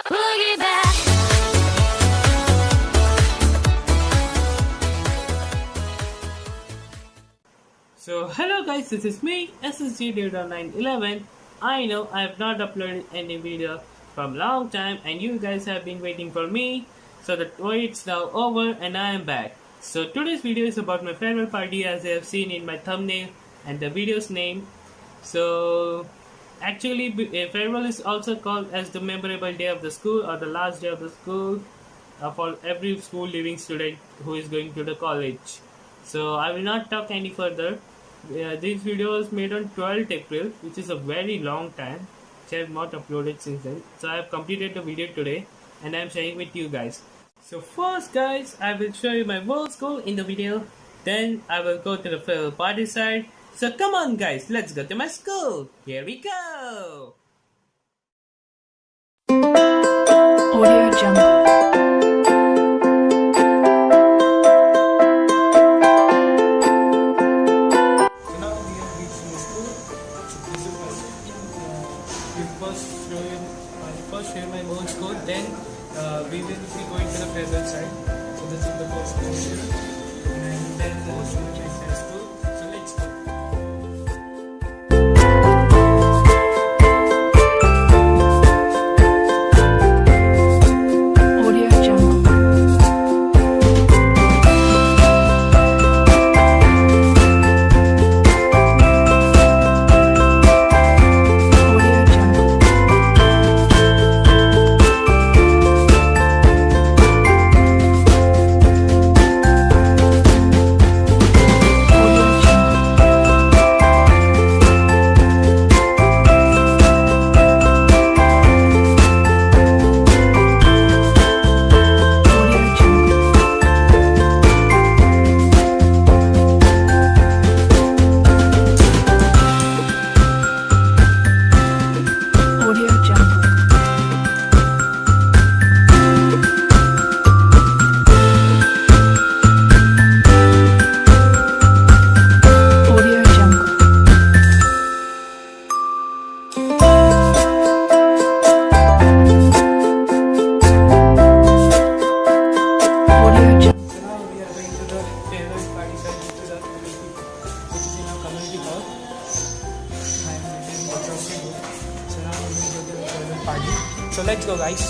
Boogie back. So hello guys, this is me, SSJ Devdon 911. I know I have not uploaded any video from long time and you guys have been waiting for me. So the wait's now over and I am back. So today's video is about my farewell party as you have seen in my thumbnail and the video's name. So actually farewell is also called as the memorable day of the school or the last day of the school for every school leaving student who is going to the college. So I will not talk any further. This video was made on 12th April, which is a very long time, which I have not uploaded since then. So I have completed the video today and I am sharing with you guys. So first guys, I will show you my whole school in the video. Then I will go to the farewell party side. So come on guys, let's go to my school. Here we go. Audio Jungle. First share my whole score, then we will be going to the farewell side. So this is the first question, and then the show my entire school. So let's go. Audio Jungle. Audio Jungle. Audio Jungle. Audio Jungle. Audio Jungle. Audio Jungle. Audio Jungle. So now we are going to the farewell party side, which is our community, which is in our community hall. I am waiting for the school. So now we're going to the farewell party. So let's go guys.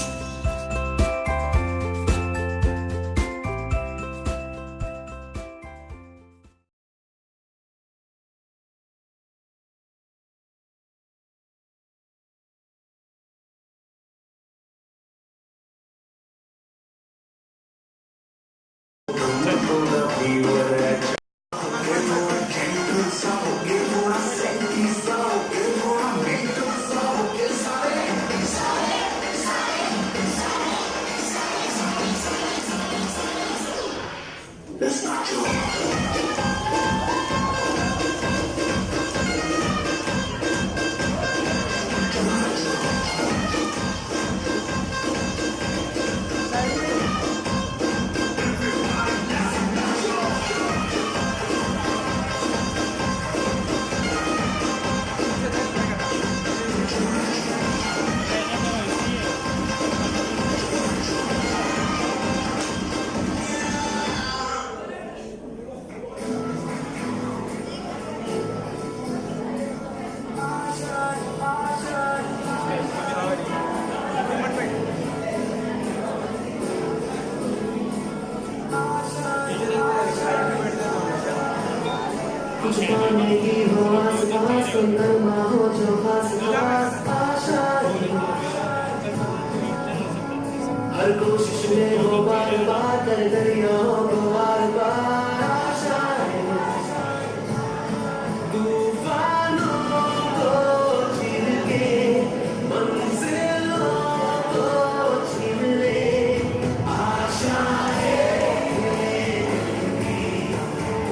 हर कोशिश में हो बार बार कर दरियाओं को बार बार आशा है तूफानों को चीर के मंजिलों को छीन ले आशा है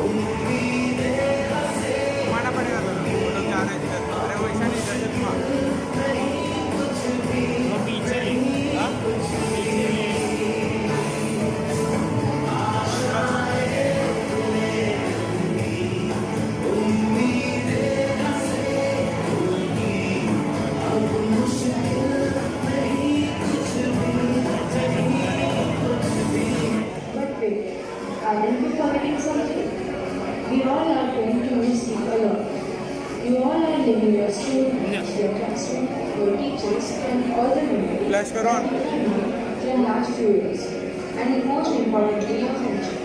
उम्मीदें हंसे कुछ भी पीछे all the memories Flash करो on. in the last few years, and most importantly, your friendship.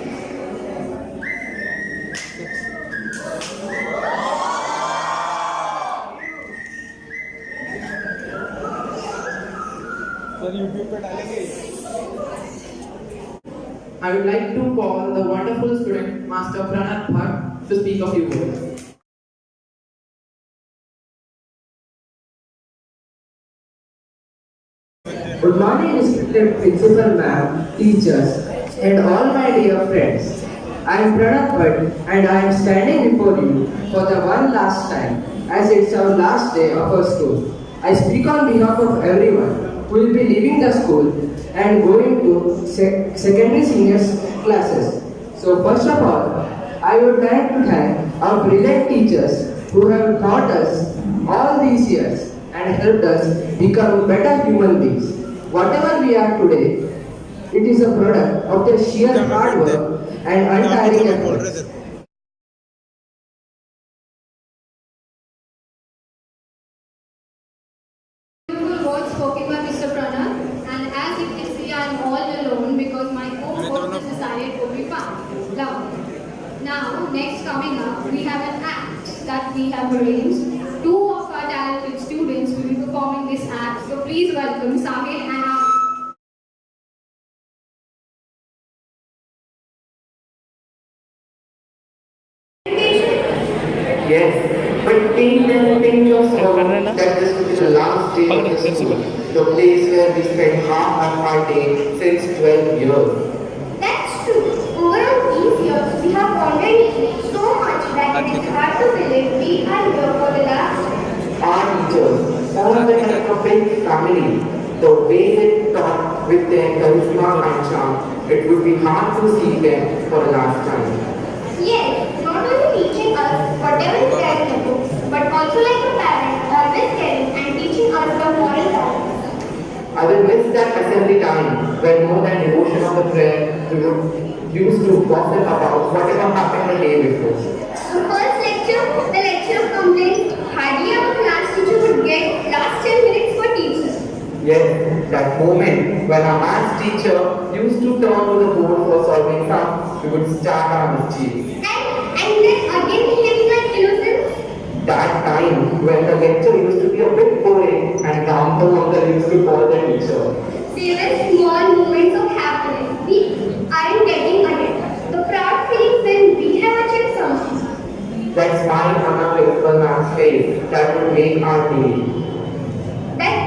Sir YouTube पे डालेंगे. I would like to call the wonderful student, Master Pranat Bhatt, to speak a few words. Good morning, respected principal ma'am, teachers, and all my dear friends. I am Pranat Bhatt and I am standing before you for the one last time as it's our last day of our school. I speak on behalf of everyone who will be leaving the school and going to secondary seniors classes. So first of all, I would like to thank our brilliant teachers who have taught us all these years and helped us become better human beings. Whatever we are today, it is a product of their sheer hard work and untiring efforts. Beautiful words spoken by Mr. Pranat, and as you can see, I am all alone because my co-host has decided to be fun. Love. Now, next coming up, we have an act that we have arranged. Two of our talented students will be performing this act, so please welcome Sahil and Aarti. Yes, but think yourself that this will be the last day of the school, the place where we spent half of our day since 12 years. That's true. Over these years, we have already changed so much that it is hard to believe we are here for the last time. Our teachers, all of them like a big family. The way they taught with their charisma and charm, it would be hard to see them for the last time. Yes, not only teaching us whatever is there in the book, but also like a parent, always caring and teaching us the moral values. I will miss that assembly time when more than devotion of the prayer we would used to gossip about whatever happened the day before. The first lecture, the lecture of complaints, hardly our class teacher would get last 10 minutes for teachers. Yes, that moment when our maths teacher used to turn to the board for solving sums, we would start our mischief. And then again behaving like innocents. That time when the lecture used to be a bit boring and down the uncle used to call the teacher. There were small moments of happiness. We aren't getting ahead. The proud feeling when we have achieved something. That smile on our principal ma'am's face, that would make our day. That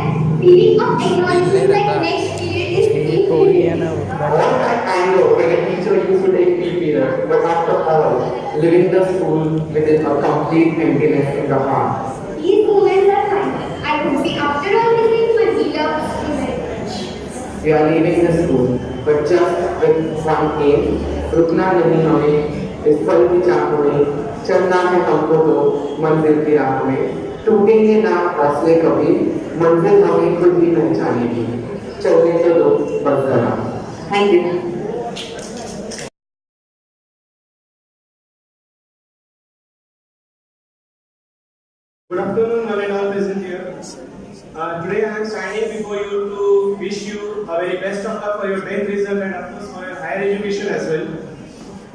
feeling of acknowledgement like next period is being All that anger when a teacher used to take PE period, but after all, leaving the school within a complete emptiness in the heart. These moments are fine. I would be after all listening to my beloved students. We are leaving the school, but just with one aim, रुकना नहीं हमें, इस पल की चाह में, चलना है हमको तो मंजिल की राह में, टूटेंगे ना हौसले कभी, मंजिल हमें खुद ही पहचानेगी, चलने तो दो बस जरा. Thank you. Good afternoon, one and all present here. Today I am standing before you to wish you a very best of luck for your 10th result and of course for your higher education as well.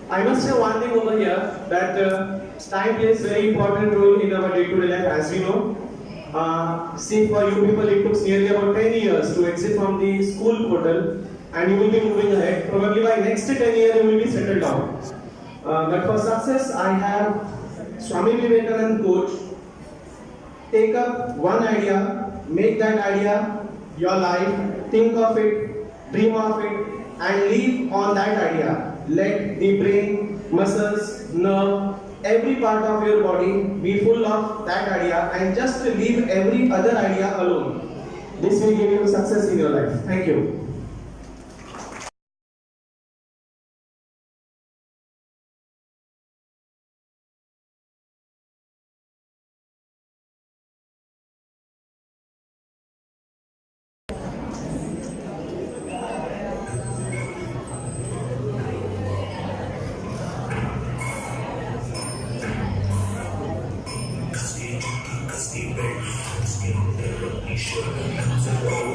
I must say one thing over here that time plays very important role in our day-to-day life as we know. See, for you people it took nearly about 10 years to exit from the school portal and you will be moving ahead. Probably by next 10 years you will be settled down. But for success I have Swami Vivekananda coach. Take up one idea, make that idea your life, think of it, dream of it, and live on that idea. Let the brain, muscles, nerve, every part of your body be full of that idea and just leave every other idea alone. This will give you success in your life. Thank you. Kasih belt, kasih belt, kasih belt,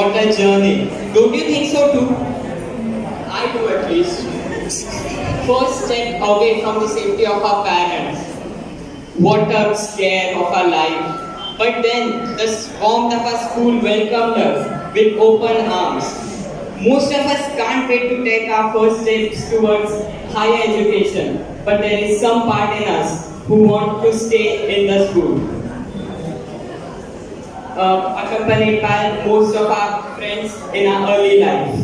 What a journey. Don't you think so too? I do at least. First step away from the safety of our parents. What a scare of our life. But then the warmth of our school welcomed us with open arms. Most of us can't wait to take our first steps towards higher education. But there is some part in us who want to stay in the school. Accompanied by most of our friends in our early life.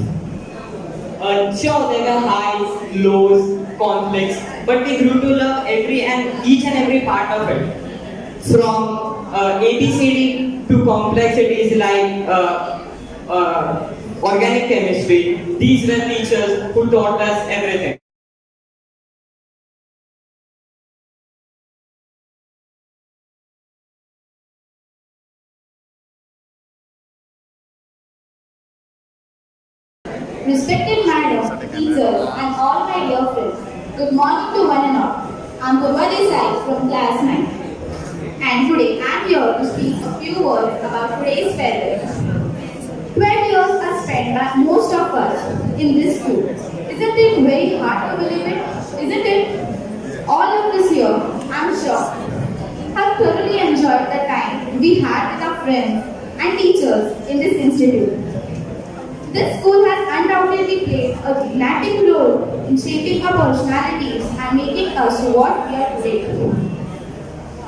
Sure, there were highs, lows, conflicts, but we grew to love each and every part of it. From ABCD to complexities like organic chemistry, these were teachers who taught us everything. Respected madam, teachers, and all my dear friends, good morning to one and all. I'm Purva Desai from class 9. And today I'm here to speak a few words about today's farewell. 12 years are spent by most of us in this school. Isn't it very hard to believe it? Isn't it? All of this year, I'm sure, have thoroughly enjoyed the time we had with our friends and teachers in this institute. This school has undoubtedly played a dramatic role in shaping our personalities and making us what we are today.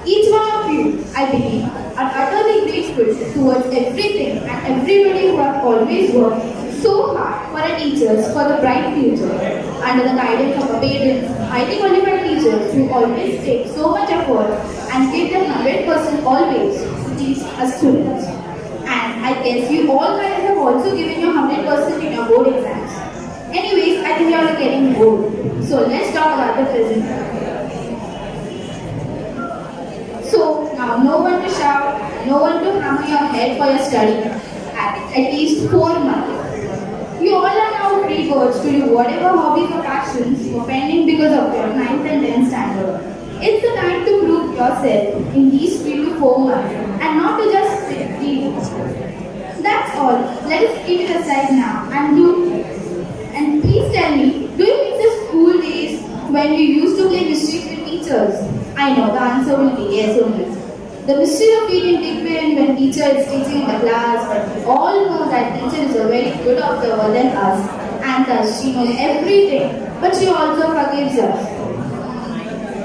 Each one of you, I believe, are utterly grateful towards everything and everybody who have always worked so hard for our teachers for the bright future, under the guidance of our parents, highly qualified teachers who always take so much effort and give their 100% always to teach us students. And I guess you all guys have also given your 100% in your board exams. Anyways, I think you all are getting bored. So let's talk about the present. So now no one to shout, no one to hammer your head for your study at least 4 months. You all are now free birds to do whatever hobbies or passions were pending because of your 9th and 10th standard. It's the time to prove yourself in these 3 to 4 months and not to just read. That's all. Let us keep it aside now and please tell me, do you miss the school days when we used to play mischief with teachers? I know the answer will be yes only. The mystery of eating tiffin when teacher is teaching in the class, but we all know that teacher is a very good observer than us, and thus she knows everything, but she also forgives us.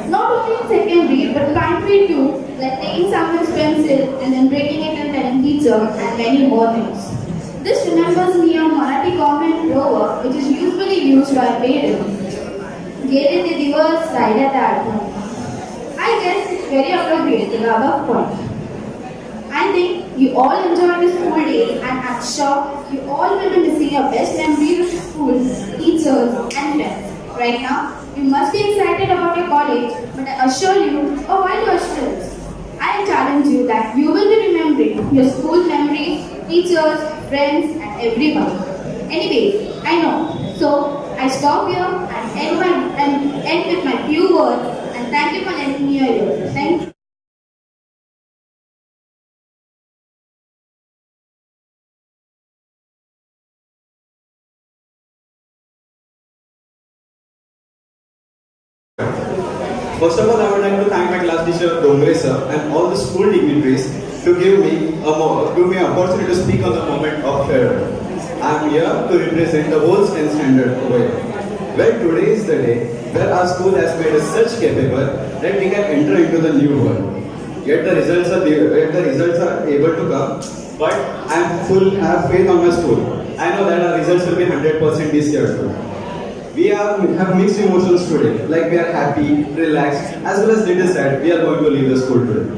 Not only in secondary, but primary too, like taking someone's pencil and then breaking it and telling teacher and many more things. This remembers me of Marathi comment proverb, which is usually used by parents. Gere the reverse side at that. I guess it's very appropriate, the above point. I think you all enjoyed the school days, and I'm sure you all will be missing your best memories of the school, teachers, and friends. Right now, you must be excited about your college, but I assure you, or while you are students, I challenge you that you will be remembering your school memories, teachers, friends, and everyone. Anyways, I know. So I stop here and end with my few words. And thank you for letting me here. Thank you. First of all, I would like to thank my class teacher Dongre sir and all the school dignitaries to give me an opportunity to speak on the moment of farewell. I am here to represent the whole 10th standard over here. Well, today is the day where our school has made us such capable that we can enter into the new world. Yet the results are able to come, but I have faith on my school. I know that our results will be 100% this year too. We have mixed emotions today, like we are happy, relaxed, as well as little sad. We are going to leave the school today.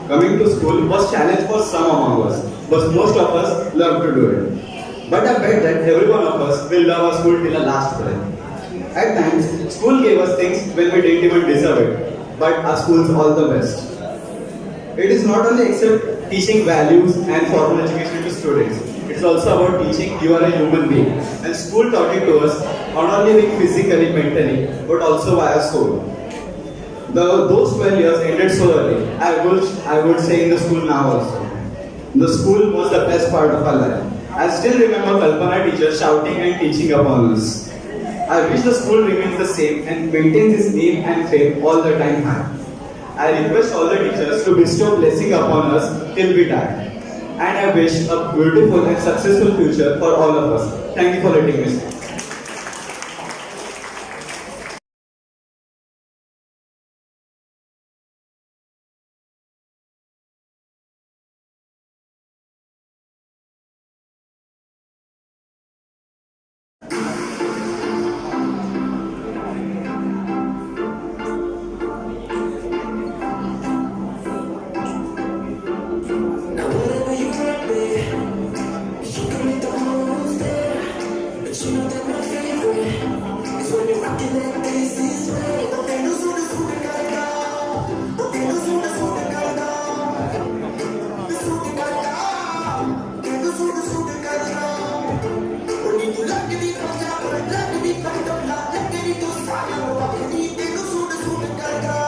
Coming to school was challenge for some among us, but most of us love to do it. But I bet that every one of us will love our school till the last breath. At times, school gave us things when we didn't even deserve it, but our school's all the best. It is not only except teaching values and formal education to students. It's also about teaching you are a human being. And school taught it to us not only being physically, mentally, but also via soul. Those 12 years ended so early. I would say in the school now also. The school was the best part of our life. I still remember Kalpana teacher shouting and teaching upon us. I wish the school remains the same and maintains its name and fame all the time high. I request all the teachers to bestow blessing upon us till we die. And I wish a beautiful and successful future for all of us. Thank you for letting me speak. Now wherever you drop me, you can make the moves there. But you know that my favorite is when you're rocking that this is way. Okay, no sooner, sooner, gotta go. Okay, no sooner, sooner, gotta go. No sooner, gotta go. Okay, no sooner, sooner, gotta go. When you like it, it's like that. When you like it, it's like that. Like it, it's like that. Okay, no sooner, sooner, gotta go.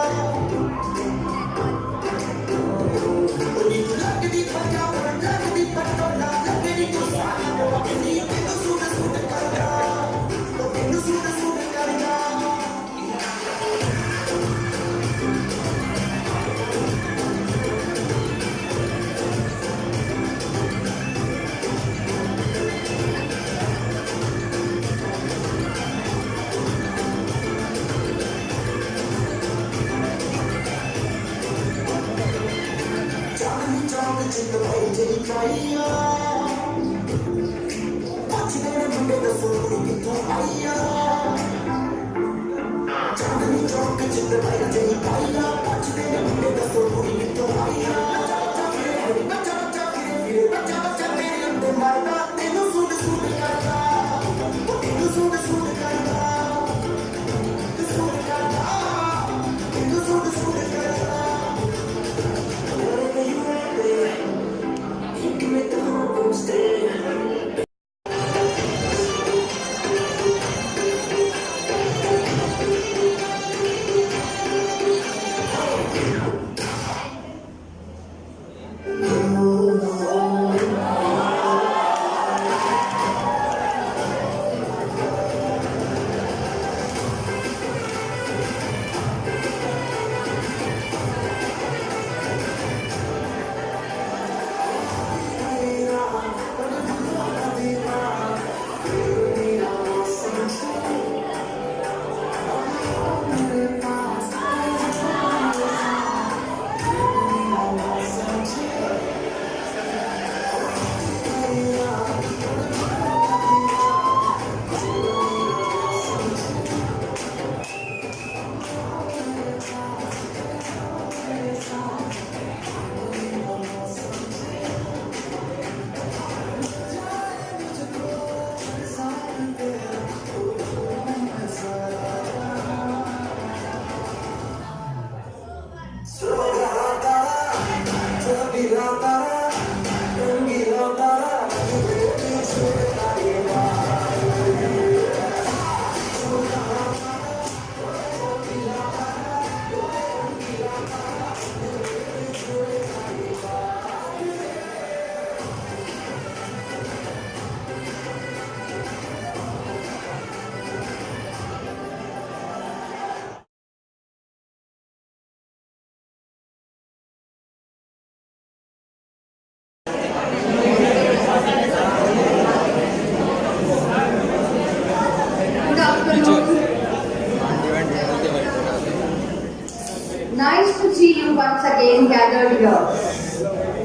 Nice to see you once again gathered here.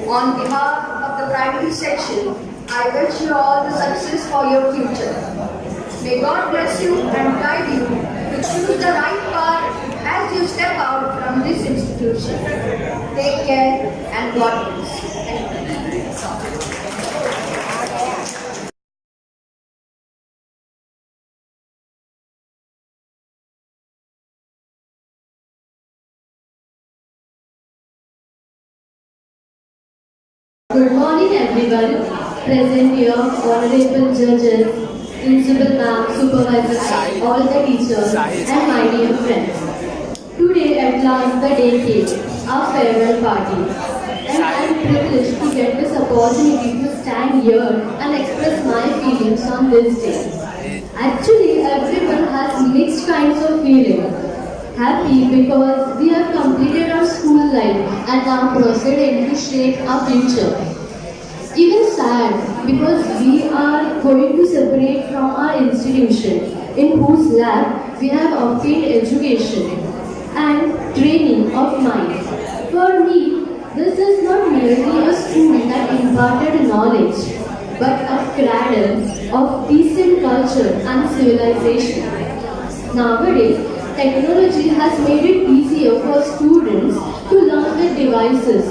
On behalf of the primary section, I wish you all the success for your future. May God bless you and guide you to choose the right path as you step out from this institution. Take care and God bless. Thank you. Good morning everyone, present here, honorable judges, principal ma'am, supervisors, all the teachers and my dear friends. Today at last the day came, our farewell party. And I am privileged to get this opportunity to stand here and express express my feelings on this day. Actually, everyone has mixed kinds of feelings. Happy because we have completed our school life and now proceeding to shape our future. Even sad because we are going to separate from our institution in whose lab we have obtained education and training of mind. For me, this is not merely a school that imparted knowledge, but a cradle of decent culture and civilization. Nowadays, technology has made it easier for students to learn with devices,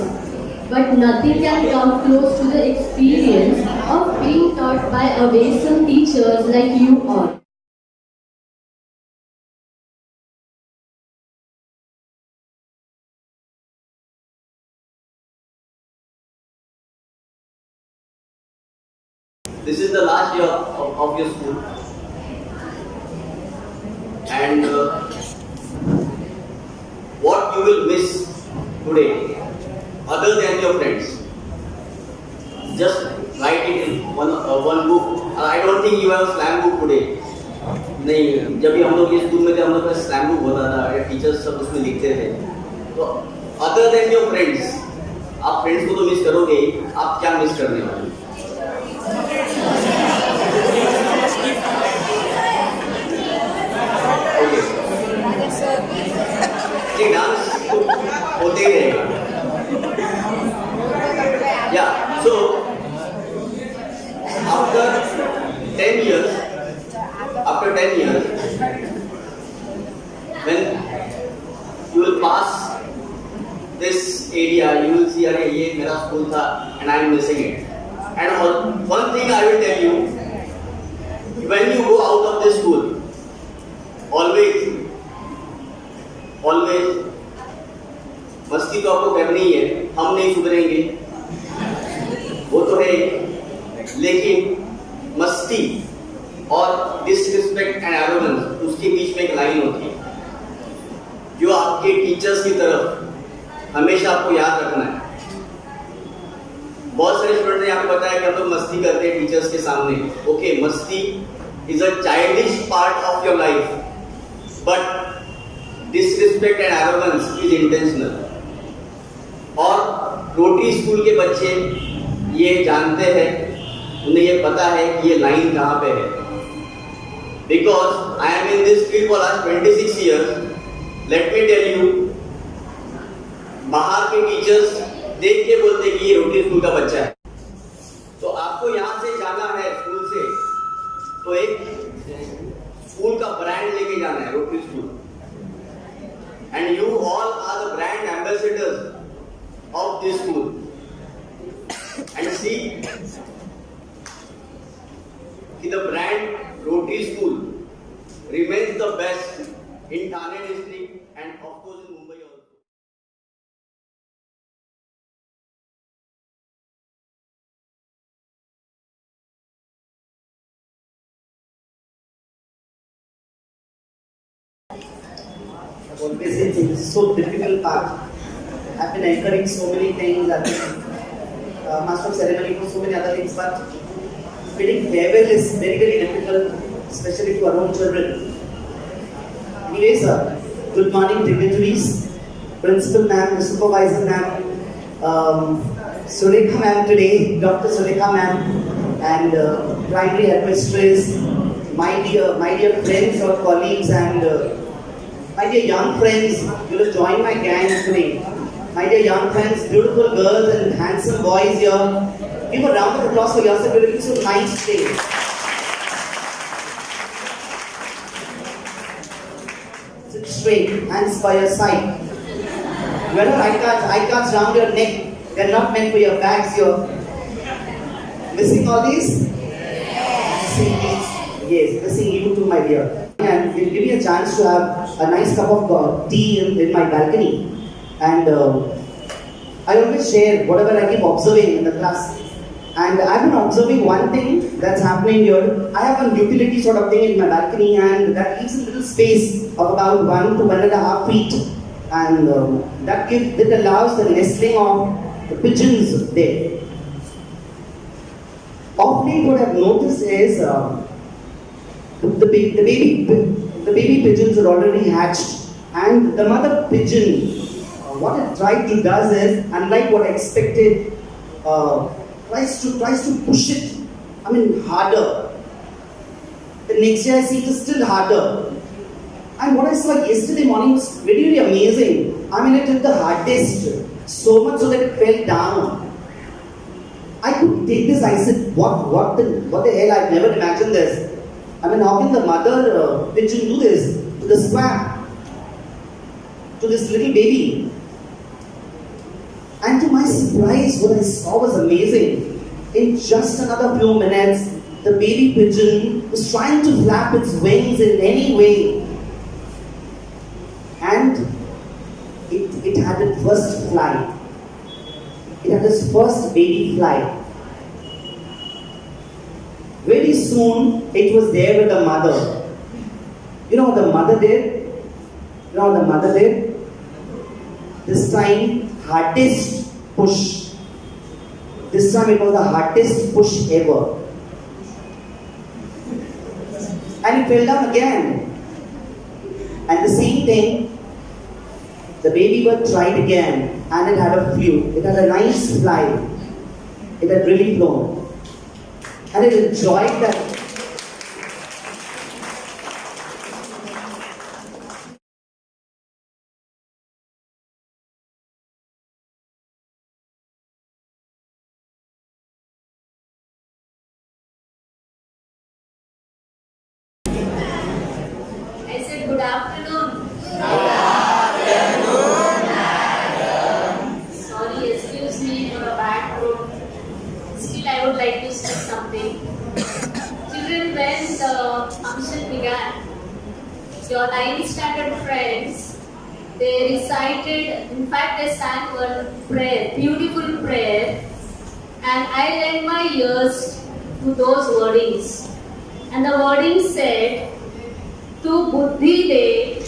but nothing can come close to the experience of being taught by awesome teachers like you all. This is the last year of your school, and what you will miss today, other than your friends, just write it in one book. I don't think you have a slam book today. नहीं, जब भी हम लोग ये school में थे, हम लोग का स्लैम बुक होता था, टीचर्स सब उसमें लिखते थे. तो अदर देन योर फ्रेंड्स, आप फ्रेंड्स को तो मिस करोगे, आप क्या मिस करने वाले? ये डांस तो होते ही रहेगा. Yeah, so after 10 years, when you will pass this area, you will see, अरे ये मेरा स्कूल था, and I am missing it. And one thing I will tell you, when you go out of this school, always मस्ती तो आपको करनी ही है. हम नहीं सुधरेंगे, वो तो है, लेकिन मस्ती और डिसरिस्पेक्ट एंड एरोगेंस, उसके बीच में एक लाइन होती है जो आपके टीचर्स की तरफ हमेशा आपको याद रखना है. बहुत सारे स्टूडेंट ने यहाँ पे बताया कि हम लोग मस्ती करते हैं टीचर्स के सामने. ओके, मस्ती is a childish part of your life, but disrespect and arrogance is intentional. और रोटरी स्कूल के बच्चे ये जानते हैं, उन्हें ये पता है कि ये लाइन कहाँ पे है. Because I am in this field for last 26 years. Let me tell you, बाहर के टीचर्स देख के बोलते कि ये रोटरी स्कूल का बच्चा है. तो आपको यहाँ से जाना है स्कूल से, तो एक स्कूल का ब्रांड लेके जाना है, rotary school. And you all are the brand ambassadors of this school, and see the brand Rotary School remains the best in Thane district and of course in Mumbai also. Always it's so difficult part. I've been anchoring so many things, I've been master of ceremony for so many other things, but bidding farewell is very, very difficult, especially to our own children. Anyways, good morning dignitaries, principal ma'am, the supervisor ma'am, Sulekha ma'am today, Dr. Sulekha ma'am, and primary administrators, my dear friends or colleagues, and my dear young friends, you will join my gang today. My dear young friends, beautiful girls and handsome boys here, give a round of applause for yourself. You're looking so nice today. Sit straight, hands by your side. Wherever eye cards round your neck, they're not meant for your bags. You're missing all these? Yes, missing you too, my dear. And give me a chance to have a nice cup of tea in my balcony. And I always share whatever I keep observing in the class. And I've been observing one thing that's happening here. I have a utility sort of thing in my balcony, and that leaves a little space of about 1 to 1.5 feet. And that allows the nestling of the pigeons there. Of late, what I've noticed is the baby pigeons are already hatched, and the mother pigeon, what it tried to does is, unlike what I expected, tries to push it. I mean, harder. The next day I see it is still harder. And what I saw yesterday morning was very, very amazing. I mean, it did the hardest, so much so that it fell down. I couldn't take this. I said, what the hell? I've never imagined this. I mean, how can the mother pigeon do this to the swamp, to this little baby? And to my surprise, what I saw was amazing. In just another few minutes, the baby pigeon was trying to flap its wings in any way. And it had its first flight. It had its first baby flight. Very soon, it was there with the mother. You know what the mother did? This time, hardest push. This time it was the hardest push ever. And it fell down again. And the same thing, the baby bird tried again, and it had a flew. It had a nice flight. It had really flown. And it enjoyed that. I said good afternoon. Sorry, excuse me for a bad throat. Still, I would like to say something. Children, when the function began, your 9th standard friends, they recited, in fact, they sang one prayer, beautiful prayer, and I lent my ears to those wordings. And the wording said, Tu buddhi de,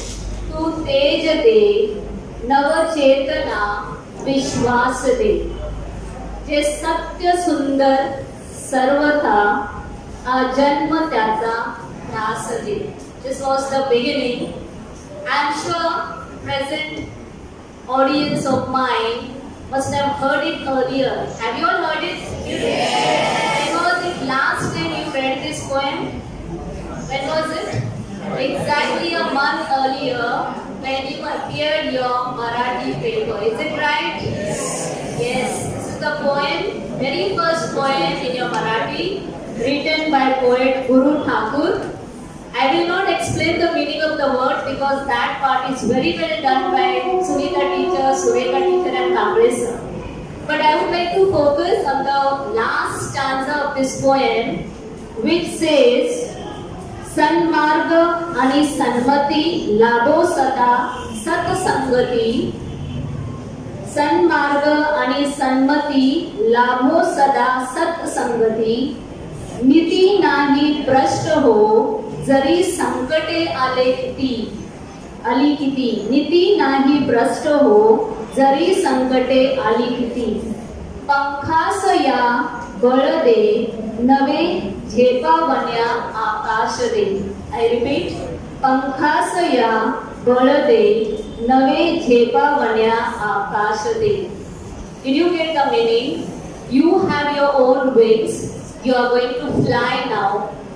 tu teja de, नव चेतना विश्वास दे जे सत्य सुंदर सर्वथा अजन्म त्याचा ध्यास दे. This was the beginning. I am sure present audience of mine must have heard it earlier. Have you all heard it? Yes. When was it last time you read this poem? When was it? Exactly a month earlier when you appeared your Marathi paper. Is it right? Yes. This is the poem, very first poem in your Marathi, written by poet Guru Thakur. I will not explain the meaning of the word because that part is very well done by Sunita teacher, Sureka teacher and Kamble sir. But I would like to focus on the last stanza of this poem, which says, सन्मार्ग आणि सन्मती लाभो सदा सत्संगती. सन्मार्ग आणि सन्मती लाभो सदा सत्संगती. नीती नाही भ्रष्ट हो जरी संकटे आली किती. नीती नाही भ्रष्ट हो जरी संकटे आली किती. पंखास या बळ दे नवे झेपावण्या आकाश दे. I repeat, पंखास या बळ दे नवे झेपावण्या आकाश दे. Did you get the meaning? You have your own wings. You are going to fly now.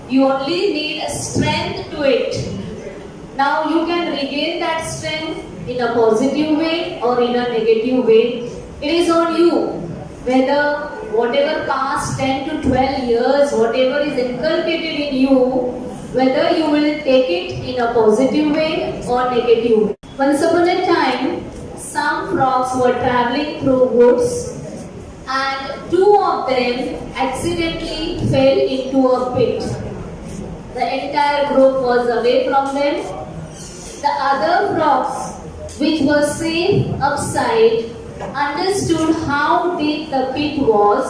You only need strength to it. Now you can regain that strength in a positive way or in a negative way. It is on you. Whether whatever past 10 to 12 years, whatever is inculcated in you, whether you will take it in a positive way or negative way. Once upon a time, some frogs were traveling through woods and two of them accidentally fell into a pit. The entire group was away from them. The other frogs, which were safe upside, understood how deep the pit was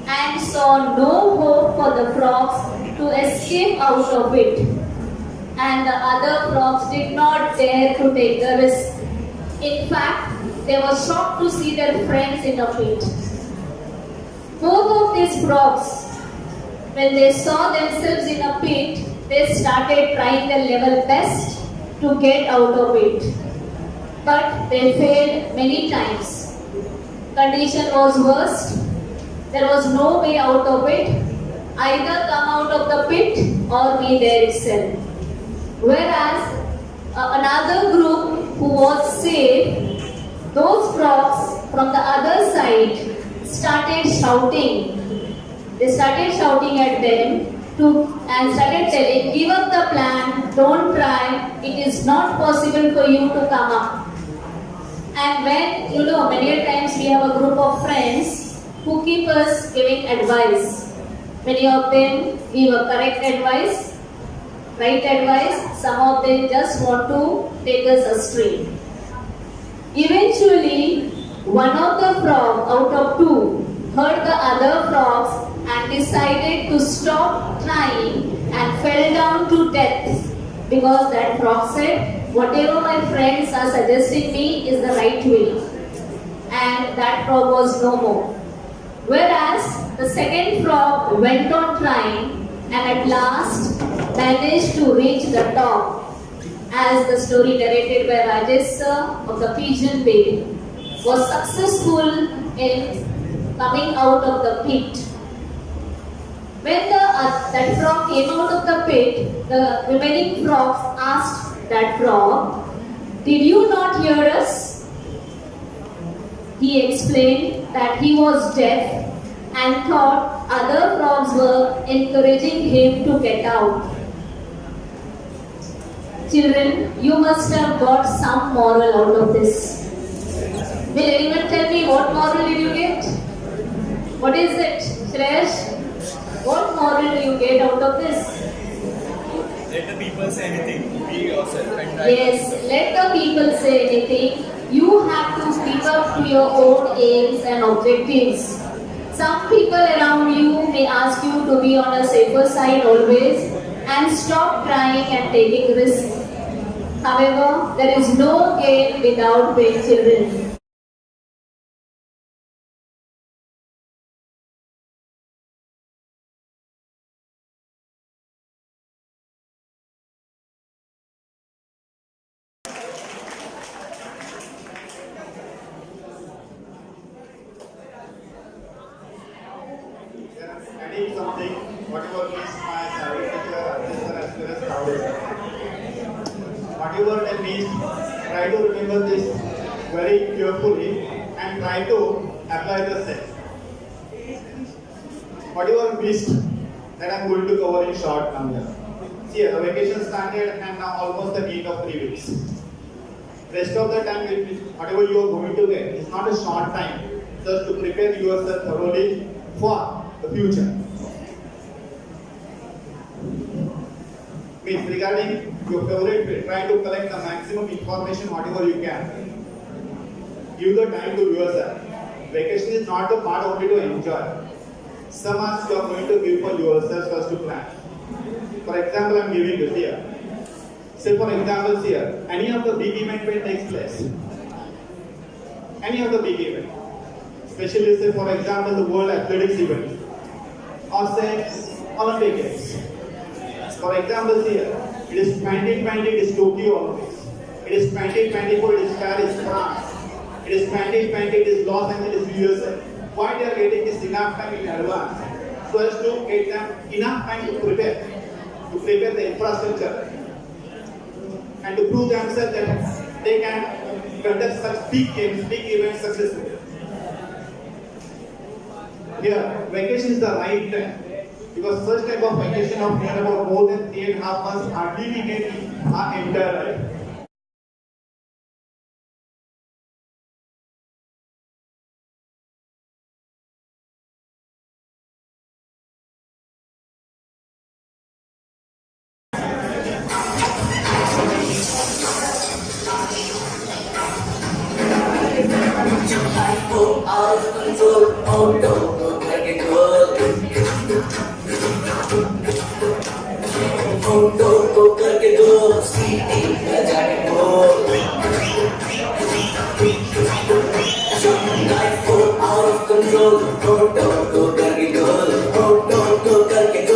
and saw no hope for the frogs to escape out of it. And the other frogs did not dare to take the risk. In fact, they were shocked to see their friends in a pit. Both of these frogs When they saw themselves in a pit, they started trying their level best to get out of it. But they failed many times. Condition was worst. There was no way out of it. Either come out of the pit or be there itself. Whereas another group who was saved, those frogs from the other side started shouting. They started shouting at them and started telling, give up the plan, don't try, it is not possible for you to come up. And when, many a times we have a group of friends who keep us giving advice. Many of them give a correct advice, right advice, some of them just want to take us astray. Eventually, one of the frogs out of two heard the other frogs and decided to stop trying and fell down to death because that frog said, whatever my friends are suggesting me is the right way. And that frog was no more. Whereas the second frog went on trying and at last managed to reach the top, as the story narrated by Rajesh sir of the Pigeon Bay, was successful in coming out of the pit. When that frog came out of the pit, the remaining frogs asked that frog, did you not hear us? He explained that he was deaf and thought other frogs were encouraging him to get out. Children, you must have got some moral out of this. Will anyone tell me what moral did you get? What is it, Shreyash? What moral do you get out of this? Let the people say anything. Be yourself and try. Yes, let the people say anything. You have to live up to your own aims and objectives. Some people around you may ask you to be on a safer side always and stop trying and taking risks. However, there is no gain without pain, children. Studying something, whatever means my salary teacher, as well as proudest. Whatever that means, try to remember this very carefully and try to apply the same. Whatever missed, that I am going to cover in short now here. See, the vacation started and now almost the end of 3 weeks. Rest of the time, whatever you are going to get, is not a short time just to prepare yourself thoroughly for the future. Means regarding your favorite field, try to collect the maximum information whatever you can. Give the time to yourself. Vacation is not the part only to enjoy. Some hours you are going to give for yourself first to plan. For example, I am giving this here. Say for example here, any of the big event when takes place. Any of the big event. Especially say for example the World Athletics event. Or say Olympic Games. For example here, it is 2020, it is Tokyo Olympics. It is 2024, it is Paris, France. It is 2020, it is Los Angeles, USA. Why they are getting this enough time in advance? So as to get them enough time to prepare the infrastructure and to prove themselves that they can conduct such big games, big events successfully. Here, vacation is the right time. Because such type of vacation of near about more than 3.5 months hardly we get in our entire life. Control, go, go, go, go, go, go, go, go, go, go, go,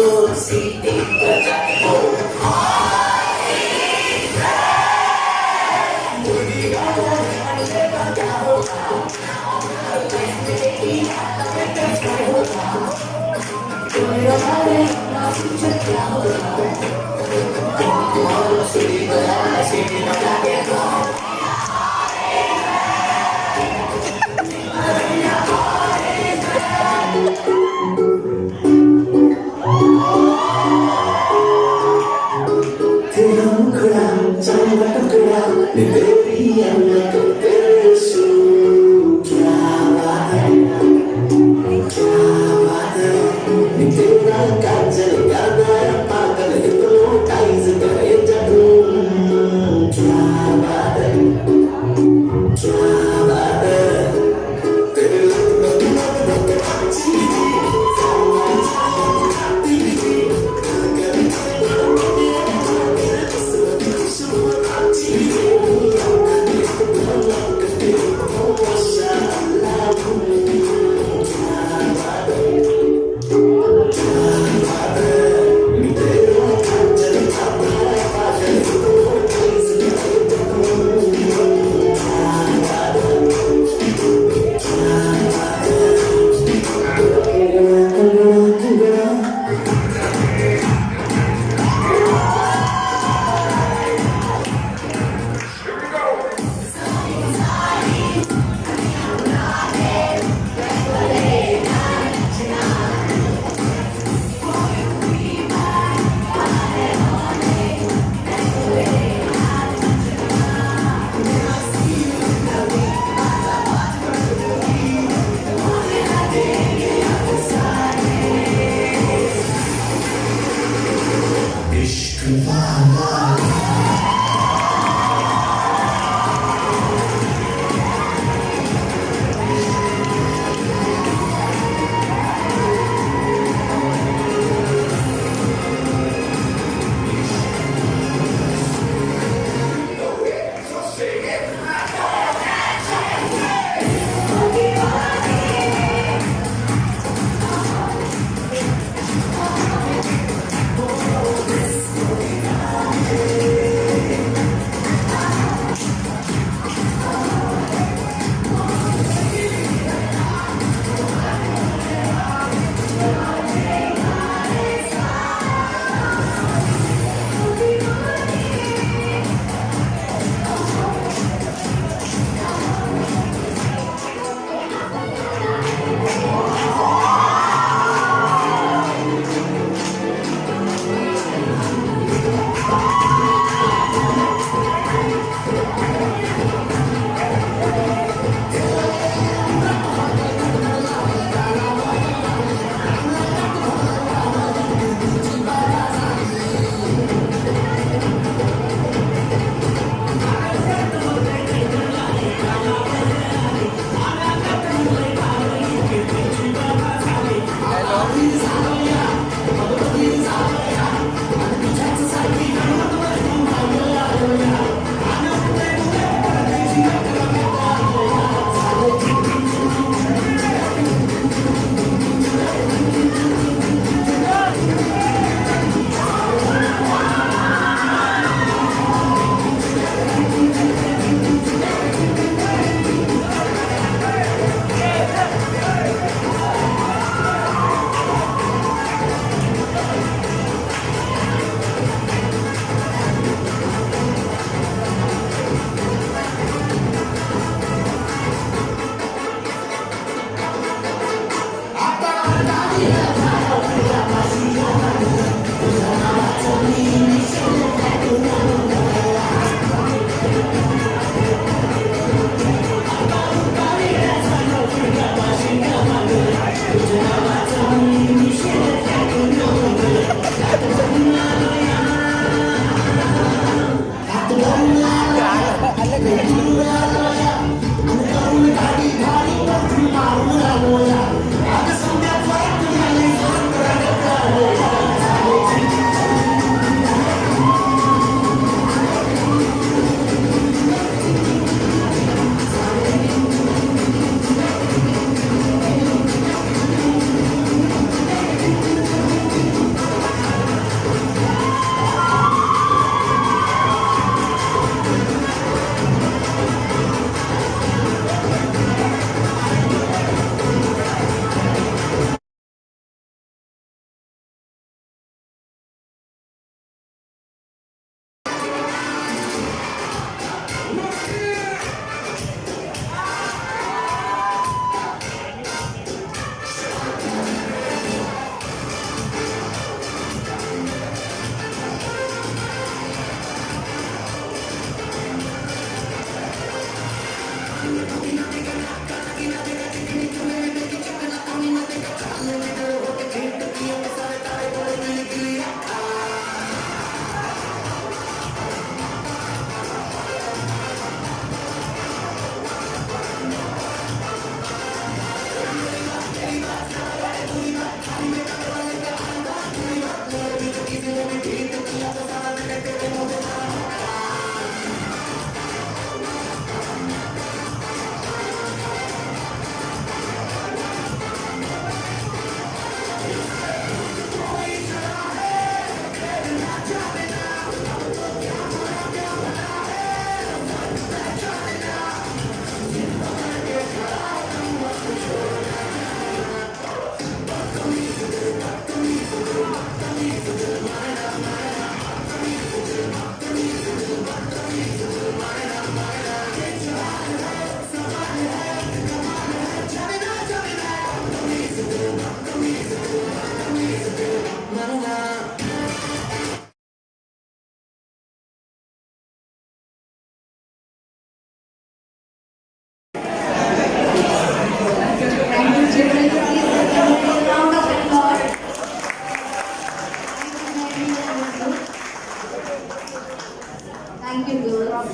Thank you, girls.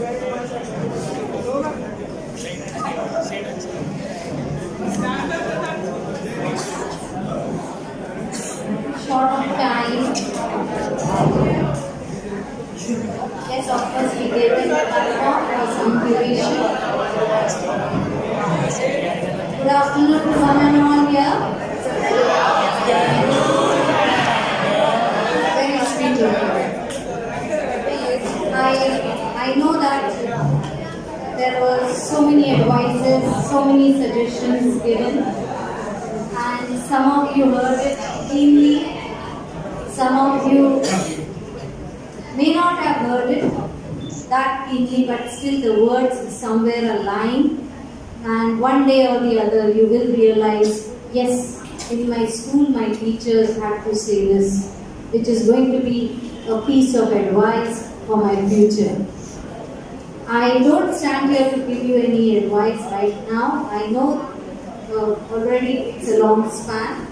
Short of time. Yes, of course, we gave them a platform for some duration. Good afternoon to one and all here. Very sweet of you. I know that there were so many advices, so many suggestions given, and some of you heard it keenly, some of you may not have heard it that keenly, but still the words somewhere align, and one day or the other you will realize, yes, in my school my teachers had to say this, which is going to be a piece of advice for my future. I don't stand here to give you any advice right now. I know already it's a long span.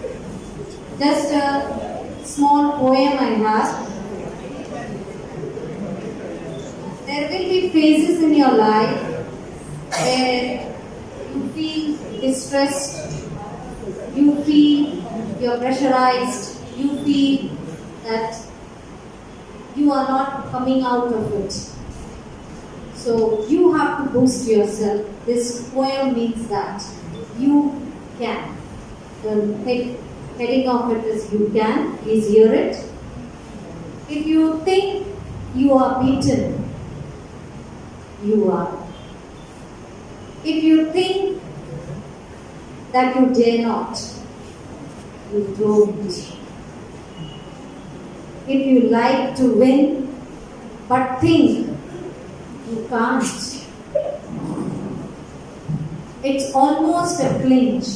Just a small poem I have. There will be phases in your life where you feel distressed, you feel you're pressurized, you feel that you are not coming out of it. So you have to boost yourself. This poem means that you can. The heading of it is you can. Please hear it. If you think you are beaten, you are. If you think that you dare not, you don't. If you like to win, but think you can't, it's almost a clinch,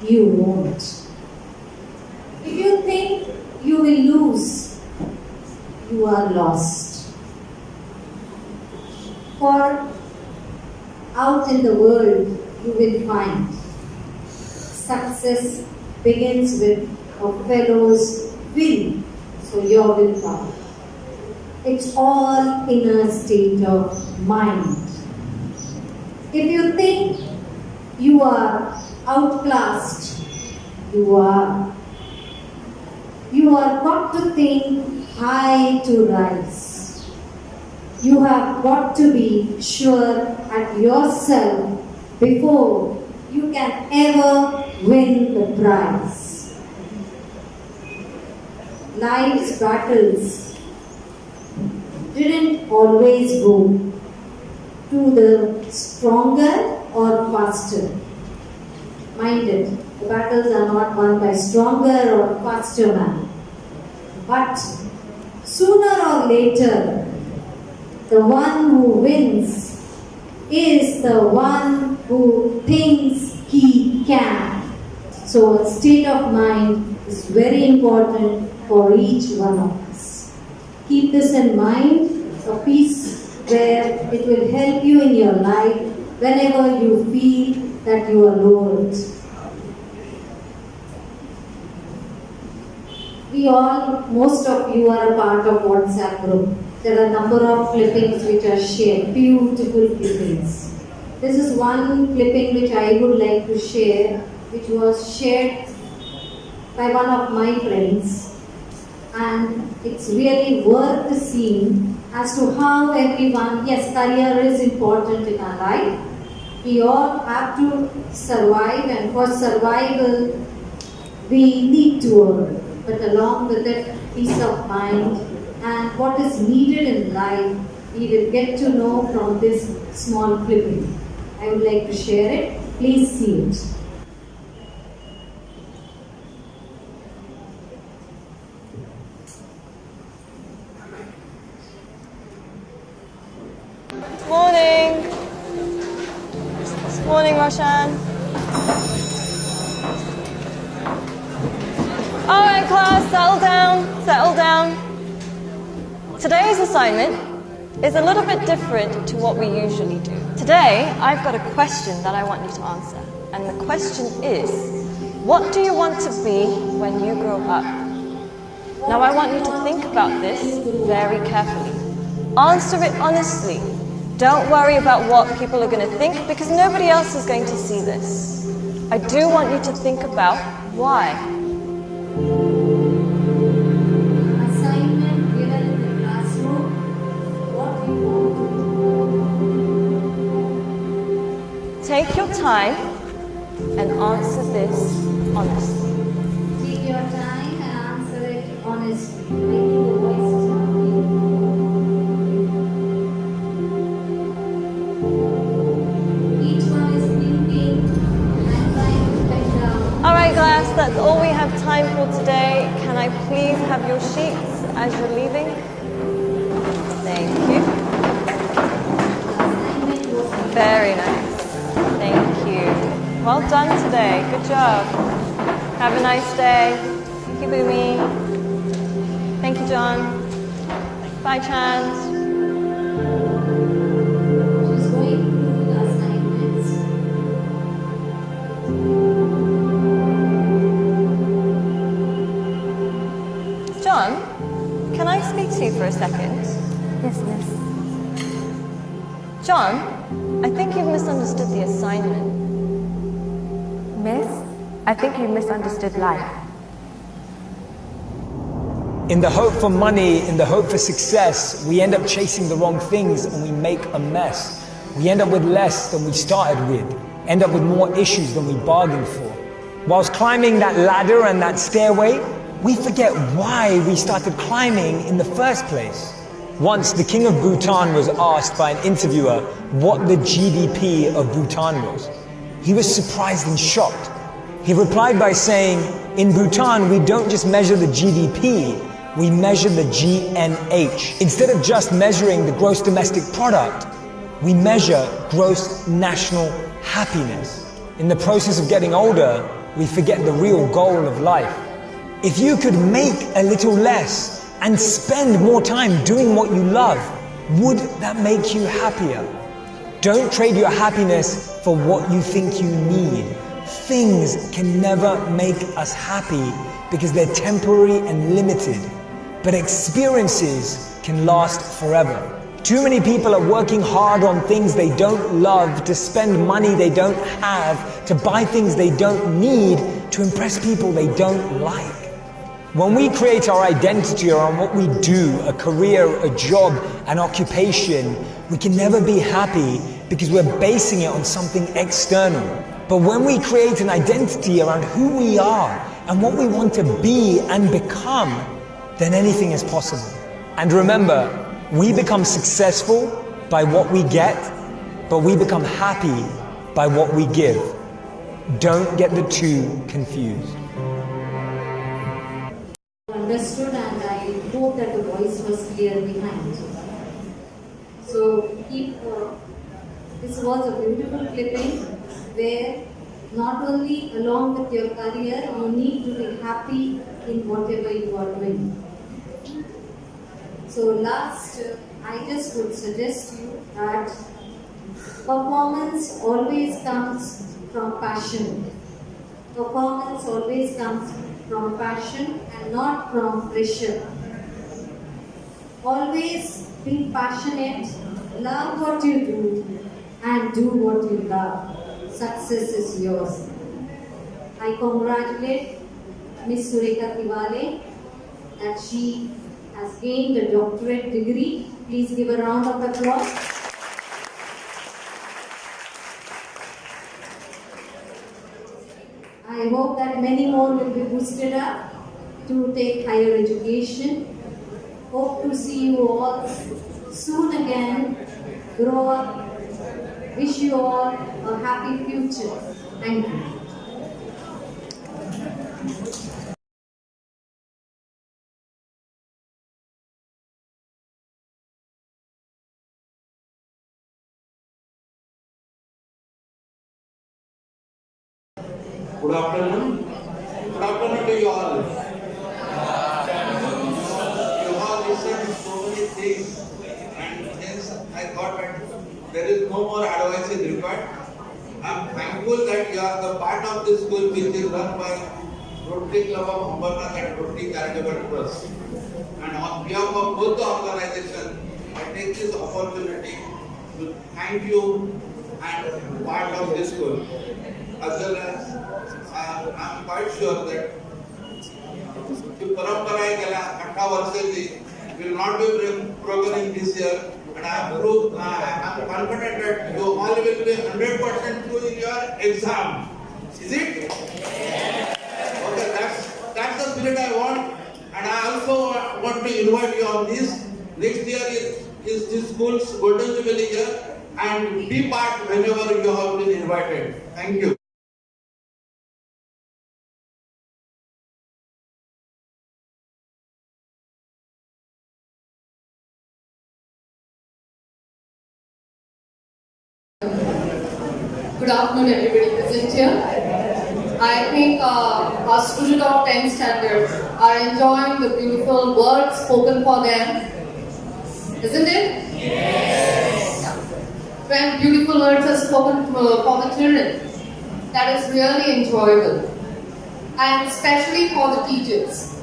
you won't. If you think you will lose, you are lost. For out in the world you will find success begins with a fellow's will, so your willpower. It's all in a state of mind. If you think you are outclassed, you are. You are got to think high to rise. You have got to be sure at yourself before you can ever win the prize. Life's battles didn't always go to the stronger or faster. Mind it, the battles are not won by stronger or faster man. But sooner or later, the one who wins is the one who thinks he can. So a state of mind is very important for each one of us. Keep this in mind, a piece where it will help you in your life whenever you feel that you are lowered. Most of you are a part of WhatsApp group. There are a number of clippings which are shared, beautiful clippings. This is one clipping which I would like to share, which was shared by one of my friends. And it's really worth seeing as to how everyone, yes, career is important in our life. We all have to survive, and for survival, we need to earn. But along with it, peace of mind and what is needed in life, we will get to know from this small clipping. I would like to share it. Please see it. Morning. Morning, Roshan. All right, class, settle down, settle down. Today's assignment is a little bit different to what we usually do. Today, I've got a question that I want you to answer. And the question is, what do you want to be when you grow up? Now, I want you to think about this very carefully. Answer it honestly. Don't worry about what people are going to think because nobody else is going to see this. I do want you to think about why. Assignment given in the classroom, what you want to do. Take your time and answer this honestly. Take your time and answer it honestly. Making the voices happy. Each one is thinking and trying to pen down. Alright class, that's all we have time for today. Can I please have your sheets as you're leaving? Thank you. Very nice. Thank you. Well done today. Good job. Have a nice day. Thank you, Boomy. Thank you, John. Bye, Chance. She's going through the assignments. John, can I speak to you for a second? Yes, miss. John, I think you've misunderstood the assignment. Miss, I think you misunderstood life. In the hope for money, in the hope for success, we end up chasing the wrong things and we make a mess. We end up with less than we started with, end up with more issues than we bargained for. Whilst climbing that ladder and that stairway, we forget why we started climbing in the first place. Once the king of Bhutan was asked by an interviewer what the GDP of Bhutan was. He was surprised and shocked. He replied by saying, in Bhutan we don't just measure the GDP, we measure the GNH. Instead of just measuring the gross domestic product, we measure gross national happiness. In the process of getting older, we forget the real goal of life. If you could make a little less and spend more time doing what you love, would that make you happier? Don't trade your happiness for what you think you need. Things can never make us happy because they're temporary and limited, but experiences can last forever. Too many people are working hard on things they don't love, to spend money they don't have, to buy things they don't need, to impress people they don't like. When we create our identity around what we do, a career, a job, an occupation, we can never be happy because we're basing it on something external. But when we create an identity around who we are and what we want to be and become, then anything is possible. And remember, we become successful by what we get, but we become happy by what we give. Don't get the two confused. Understood, and I hope that the voice was clear behind. So this was a beautiful clipping where not only along with your career, you need to be happy in whatever you are doing. So last, I just would suggest you that performance always comes from passion. Performance always comes from passion and not from pressure. Always be passionate, love what you do, and do what you love. Success is yours. I congratulate Miss Sureka Tiwale that she has gained a doctorate degree. Please give a round of applause. I hope that many more will be boosted up to take higher education. Hope to see you all soon again. Grow up. Wish you all a happy future. Thank you. Good afternoon. Good afternoon to you all. You all listened to so many things, and hence I thought that there is no more advice is required. I am thankful that you are the part of this school which is run by Rotary Club of Ambernath and Rotary Charitable Trust. And on behalf of both the organizations, I take take this opportunity to thank you and part of this school. As well as I am quite sure that the parampara है केला 18 वर्षाची will not be broken in this year, and I am confident that you all will be 100% true in your exam. Is it? Okay, that's the spirit I want, and I also want to invite you on this. Next year is this school's golden jubilee year, and be part whenever you have been invited. Thank you. Good afternoon, everybody present here. I think our students of 10th standard are enjoying the beautiful words spoken for them. Isn't it? Yes. When beautiful words are spoken for the children, that is really enjoyable. And especially for the teachers.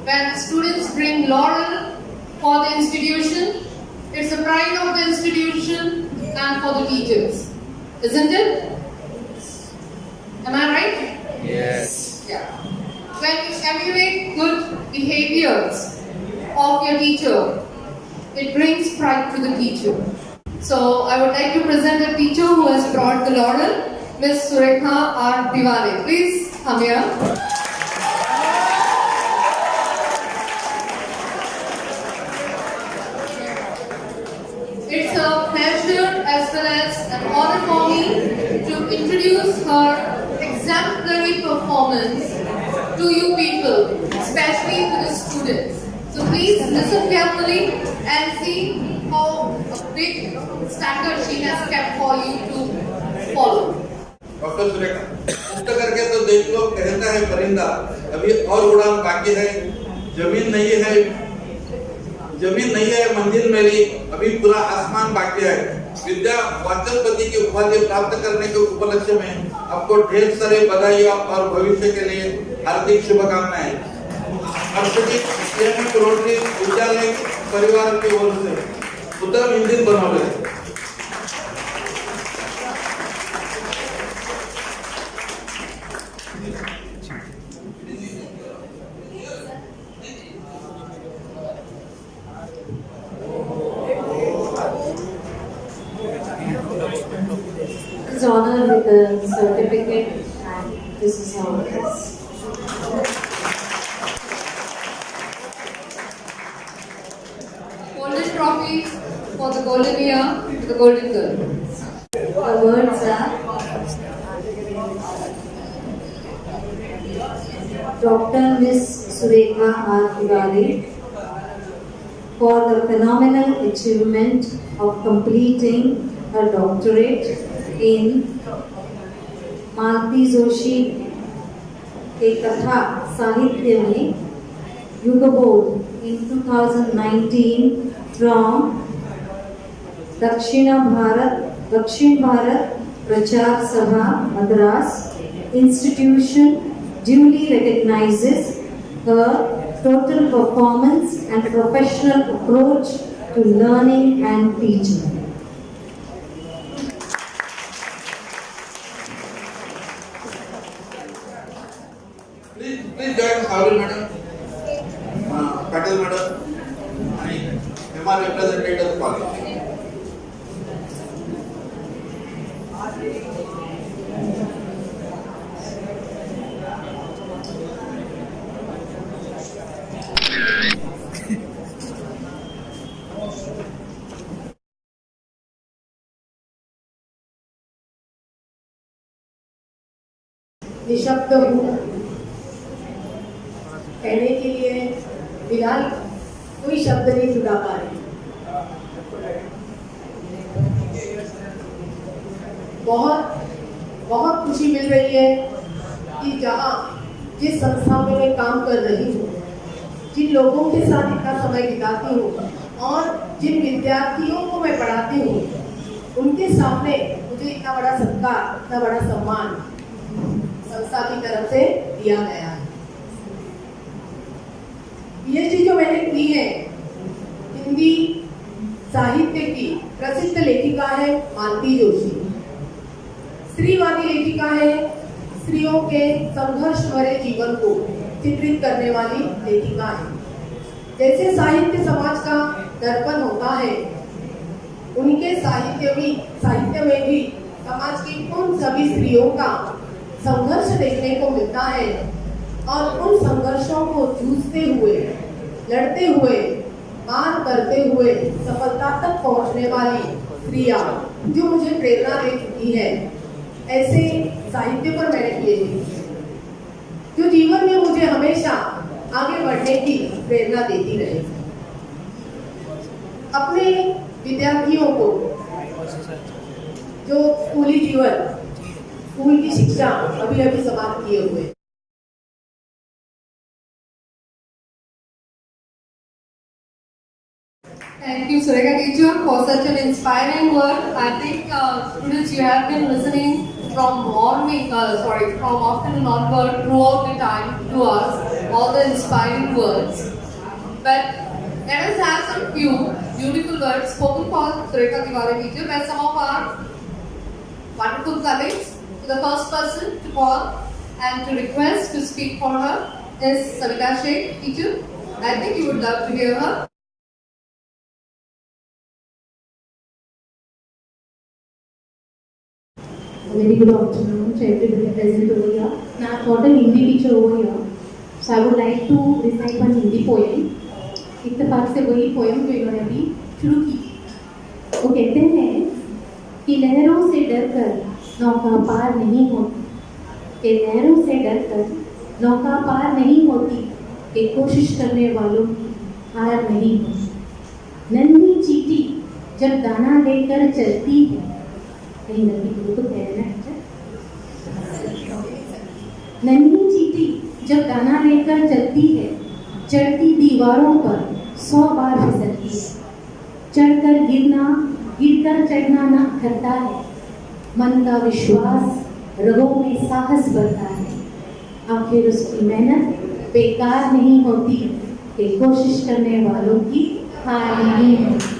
When the students bring laurel for the institution, it's the pride of the institution and for the teachers. Isn't it? Am I right? Yes. Yeah. When you emulate good behaviors of your teacher, it brings pride to the teacher. So I would like to present a teacher who has brought the laurel, Miss Surekha R. Diwali. Please come here. It's a pleasure as well as an honor for me to introduce her exemplary performance to you people, especially to the students. So please listen carefully and see how a big standard she has kept for you to follow. Doctor Surekha, पुष्ट करके तो देश लोग कहता है परिंदा, अभी और उड़ान बाकी है, जमीन नहीं है मंजिल मेरी, अभी पूरा आसमान बाकी है। विद्या वाचस्पति की उपाधि प्राप्त करने के उपलक्ष्य में आपको ढेर सारे बधाई और भविष्य के लिए हार्दिक शुभकामनाएं। अर्षदीप रोटरी विद्यालय परिवार की ओर से उत्तम इंजिन बनवले। Is honored with the certificate, and this is how it is. Golden trophy for the golden year to the golden girl. The words are Dr. Miss Surekha R. Diwali for the phenomenal achievement of completing her doctorate in मालती जोशी के कथा साहित्य में युगबोध in 2019 from दक्षिण भारत प्रचार सभा Madras institution duly recognizes her total performance and professional approach to learning and teaching. Please join Sauril madam, Patel madam, and MR representative of the college. निशब्द हूँ कहने के लिए फिलहाल कोई शब्द नहीं जुड़ा पा रही। बहुत खुशी मिल रही है कि जिस संस्था में मैं काम कर रही हूँ, जिन लोगों के साथ इतना समय बिताती हूँ और जिन विद्यार्थियों को मैं पढ़ाती हूँ, उनके सामने मुझे इतना बड़ा सत्कार, इतना बड़ा सम्मान संस्था की तरफ से दिया गया है। पीएचडी जो मैंने की है हिंदी साहित्य की प्रसिद्ध लेखिका है मालती जोशी। स्त्रीवादी लेखिका है, स्त्रियों के संघर्ष भरे जीवन को चित्रित करने वाली लेखिका है। जैसे साहित्य समाज का दर्पण होता है, उनके साहित्य में भी समाज की उन सभी स्त्रियों का संघर्ष देखने को मिलता है और उन संघर्षों को जूझते हुए, लड़ते हुए, पार करते हुए सफलता तक पहुंचने वाली स्त्रियां जो मुझे प्रेरणा दे चुकी है, ऐसे साहित्य पर मैंने किए हैं जो जीवन में मुझे हमेशा आगे बढ़ने की प्रेरणा देती रहे। अपने विद्यार्थियों को जो स्कूली जीवन, स्कूल की शिक्षा अभी अभी समाप्त किए हुए, Thank you, Sureka teacher, for such an inspiring word. I think students, you have been listening from afternoon onward throughout the time to us, all the inspiring words. But let us have some few beautiful words spoken for Sureka teacher by some of our wonderful colleagues. The first person to call and to request to speak for her is Savita Sheikh teacher. I think you would love to hear her. Very good afternoon to everybody present over here. Now, I've got a Hindi teacher over here, so I would like to recite one Hindi poem. इत्तेफाक से वही poem जो इन्होंने अभी शुरू की। वो कहते हैं कि लहरों से डरकर नौका पार नहीं होती, कि लहरों से डरकर नौका पार नहीं होती, कि कोशिश करने वालों की हार नहीं होती। नन्ही चींटी जब दाना लेकर चलती है, कहीं नन्ही तो कह रहे हैं, नन्ही चींटी जब दाना लेकर चलती है, चढ़ती दीवारों पर 100 बार फिसलती है, चढ़कर गिरकर चढ़ना ना करता है, मन का विश्वास रगों में साहस बढ़ता है, आखिर उसकी मेहनत बेकार नहीं होती, कि कोशिश करने वालों की हार नहीं होती।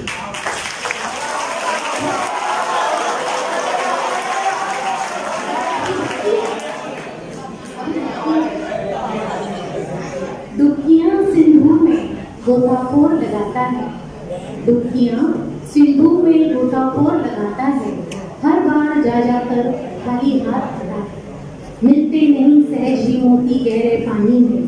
गोताखोर लगाता है, डुबकियां सिंधु में गोताखोर लगाता है, हर बार जा जाकर खाली हाथ आता है। मिलते नहीं सहज ही मोती गहरे पानी में,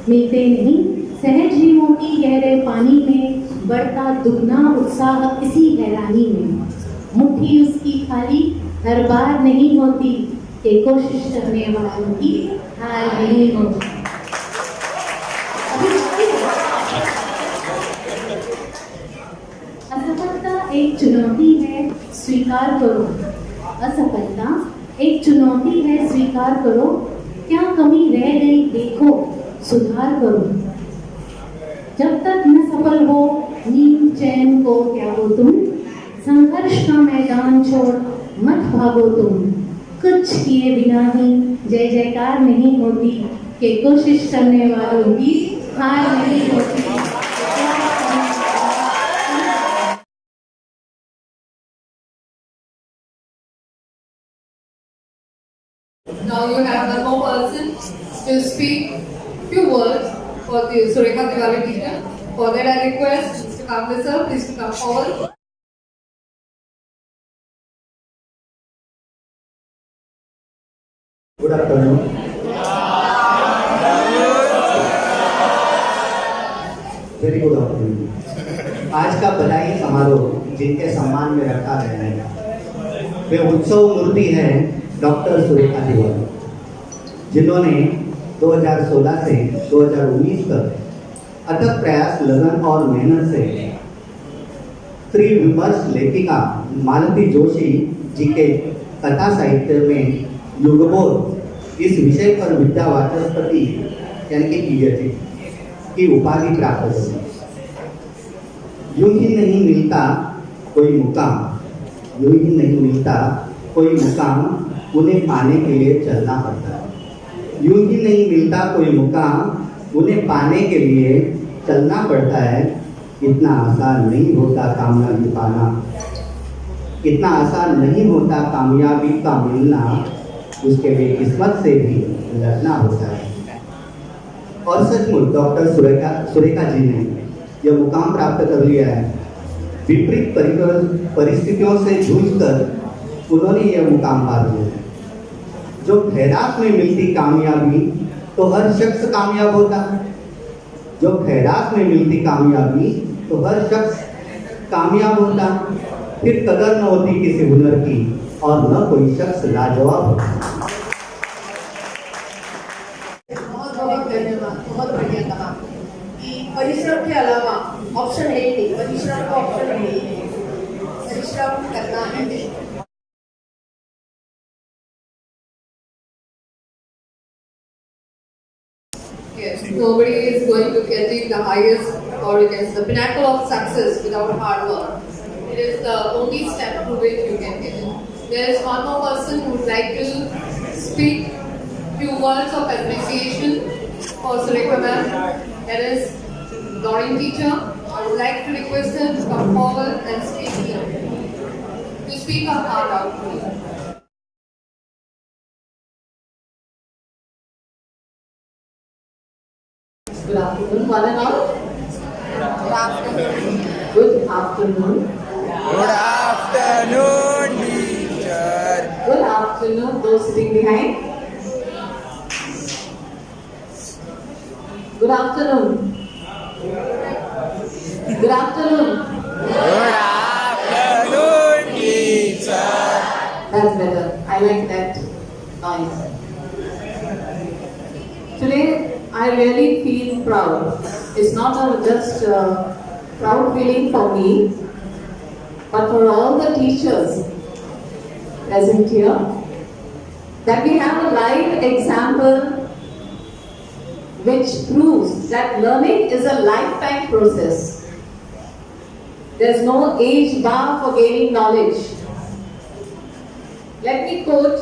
मिलते नहीं सहज ही मोती गहरे पानी में, बढ़ता दुगना उत्साह इसी हैरानी में। मुट्ठी उसकी खाली हर बार नहीं होती, कि कोशिश करने वालों की हार नहीं होती। असफलता एक चुनौती है, स्वीकार करो। असफलता एक चुनौती है, स्वीकार करो। क्या कमी रह गई देखो, सुधार करो। जब तक न सफल हो नींद चैन को त्यागो तुम, संघर्ष का मैदान छोड़ मत भागो तुम। कुछ किए बिना ही जय जयकार नहीं होती, कि कोशिश करने वालों की हार नहीं होती। Now you have one more person to speak few words for the Sureka teacher. For that I request Mr. Kamble sir, please to come forward. Good afternoon. Very good afternoon. आज का बधाई समारोह जिनके सम्मान में रखा गया है, वे उत्सव मूर्ति हैं डॉक्टर सुरेखा देवधन, जिन्होंने 2016 से 2019 तक अथक प्रयास, लगन और मेहनत से त्रिविमर्श लेखिका मालती जोशी जी के कथा साहित्य में युगबोध इस विषय पर विद्या वाचस्पति यानी कि पीएचडी की उपाधि प्राप्त हुई। यूं ही नहीं मिलता कोई मुकाम, यूं ही नहीं मिलता कोई मुकाम, उन्हें पाने के लिए चलना पड़ता है। यूं ही नहीं मिलता कोई मुकाम, उन्हें पाने के लिए चलना पड़ता है। इतना आसान नहीं होता कामयाबी पाना, इतना आसान नहीं होता कामयाबी का मिलना, उसके लिए किस्मत से भी लड़ना होता है। और सचमुच डॉक्टर सुरेखा जी ने यह मुकाम प्राप्त कर लिया है। विपरीत परिस्थितियों से जूझकर उन्होंने यह मुकाम पा लिया है। जो खैरात में मिलती कामयाबी तो हर शख्स कामयाब होता, जो खैरात में मिलती कामयाबी तो हर शख्स कामयाब होता। फिर कदर न होती किसी हुनर की और न कोई शख्स लाजवाब होता। बहुत बहुत धन्यवाद, बहुत बढ़िया कहा कि परिश्रम के अलावा ऑप्शन है ही नहीं, परिश्रम का ऑप्शन है ही नहीं, परिश्रम करना है। Yes, nobody is going to get the highest or against the pinnacle of success without hard work. It is the only step through which you can get it. There is one more person who would like to speak few words of appreciation for Surekha ma'am. That is drawing teacher. I would like to request him to come forward and speak here. To speak her heart out to you. Good afternoon, one and all. Good afternoon. Good afternoon. Good afternoon, teacher. Good afternoon, those sitting behind. Good afternoon. Good afternoon. Good afternoon, teacher. That's better. I like that noise. Today, I really feel proud. It's not just a proud feeling for me, but for all the teachers present here, that we have a live example which proves that learning is a lifetime process. There's no age bar for gaining knowledge. Let me quote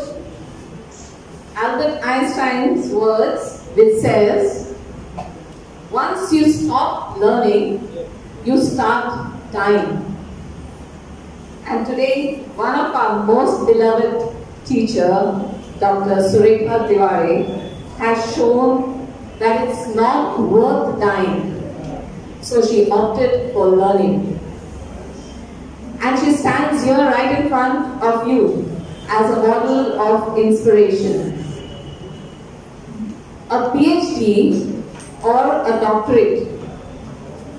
Albert Einstein's words, which says, once you stop learning, you start dying. And today, one of our most beloved teacher, Dr. Surekha Tiwari, has shown that it's not worth dying. So she opted for learning. And she stands here right in front of you as a model of inspiration. A PhD or a doctorate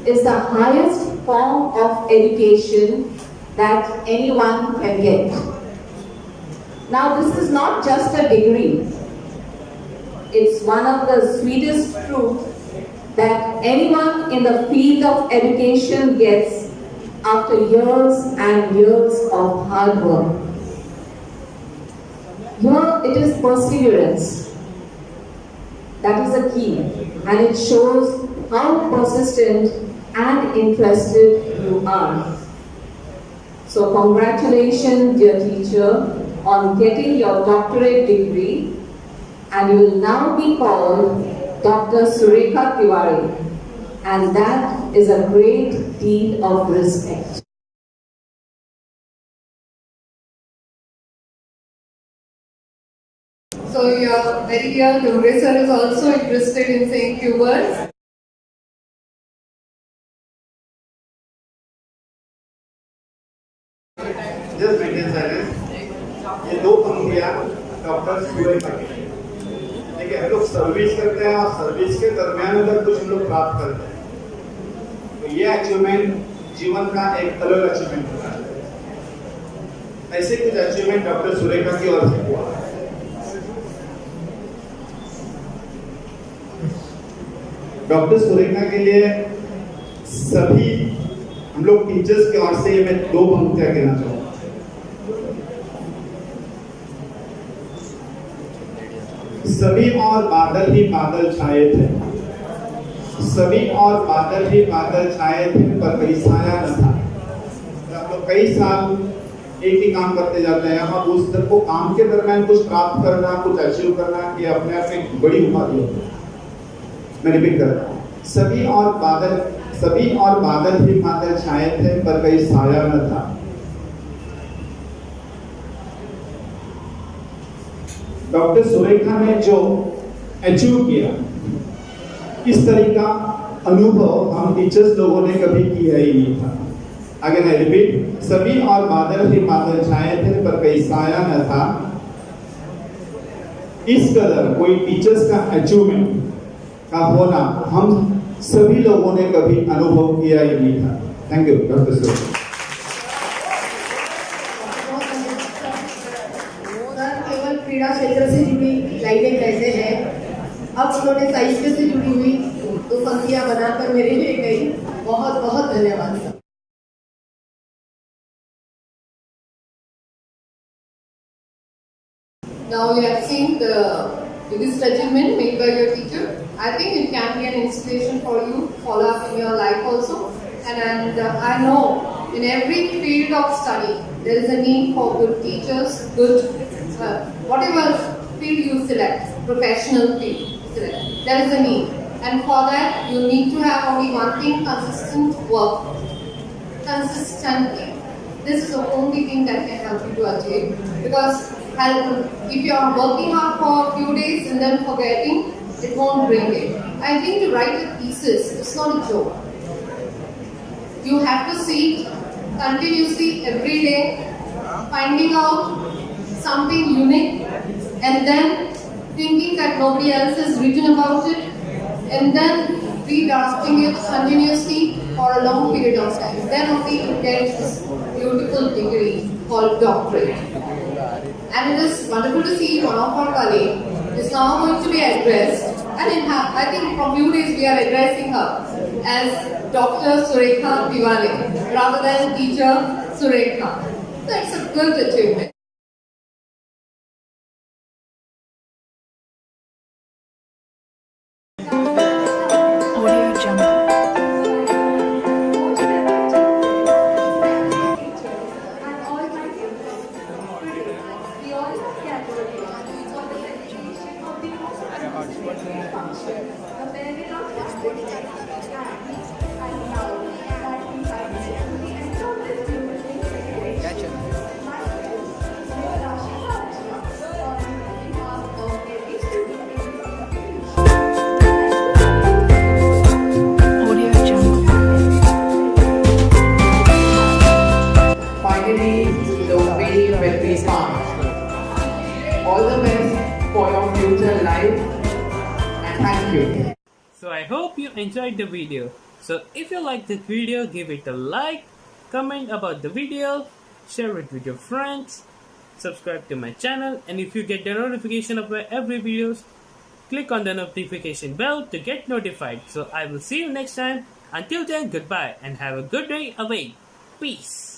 is the highest form of education that anyone can get. Now, this is not just a degree. It's one of the sweetest truths that anyone in the field of education gets after years and years of hard work. Here it is perseverance. That is the key, and it shows how persistent and interested you are. So congratulations, dear teacher, on getting your doctorate degree, and you will now be called Dr. Surekha Tiwari, and that is a great deed of respect. So your very dear Dongre sir is also interested in saying few words. Just maintain silence. ये दो पंक्तियां doctor Surekha की हैं। देखिए हम लोग service करते हैं और सर्विस के दरमियान अगर कुछ हम लोग प्राप्त करते हैं तो ये अचीवमेंट जीवन का एक अलग अचीवमेंट होता है। ऐसे कुछ अचीवमेंट डॉक्टर सुरेखा की ओर से हुआ। डॉक्टर सुरेखा के लिए सभी हम लोग टीचर्स के ओर से मैं दो पंक्तियां कहना चाहूंगा। सभी और बादल ही बादल छाए थे, सभी और बादल ही बादल छाए थे, पर कहीं साया न था। हम लोग कई साल एक ही काम करते जाते हैं, अब उस को काम के दरमियान कुछ प्राप्त करना, कुछ अचीव करना, ये अपने आप में बड़ी उपाधि होती है। मैं रिपीट करता हूँ, सभी और बादल ही बादल छाए थे पर कहीं साया न था। डॉक्टर सुरेखा ने जो अचीव किया, इस तरह का अनुभव हम टीचर्स लोगों ने कभी किया ही नहीं था। अगेन आई रिपीट, सभी और बादल ही बादल छाए थे पर कहीं साया न था। इस कदर कोई टीचर्स का अचीवमेंट का होना हम सभी लोगों ने कभी अनुभव किया ही नहीं था। Thank you doctor Surekha. केवल क्रीड़ा क्षेत्र से जुड़ी लाइनें कहते हैं, अब उन्होंने साहित्य से जुड़ी हुई दो पंक्तियां बनाकर मेरे लिए गई। बहुत बहुत धन्यवाद sir. Now you have seen the biggest achievement made by your teacher. I think it can be an inspiration for you to follow up in your life also. And I know in every field of study there is a need for good teachers, whatever field you select, professional field select, there is a need. And for that you need to have only one thing: consistent work. Consistently. This is the only thing that can help you to achieve. Because if you are working hard for a few days and then forgetting, it won't bring it. I think to write a thesis, it's not a joke. You have to see it continuously every day, finding out something unique, and then thinking that nobody else has written about it, and then redrafting it continuously for a long period of time. Then only you get this beautiful degree called doctorate. And it is wonderful to see one of our colleagues is now going to be addressed, and I think from few days we are addressing her as Dr. Surekha Diwali rather than Teacher Surekha. So it's a good achievement. Finally, the way will be found. All the best for your future life, and thank you. So I hope you enjoyed the video. So if you like this video, give it a like, comment about the video, share it with your friends, subscribe to my channel, and if you get the notification of my every videos, click on the notification bell to get notified. So I will see you next time. Until then, goodbye and have a good day away. Peace.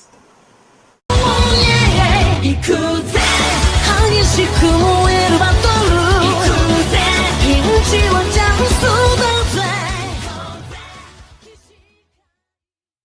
行くぜ激しく燃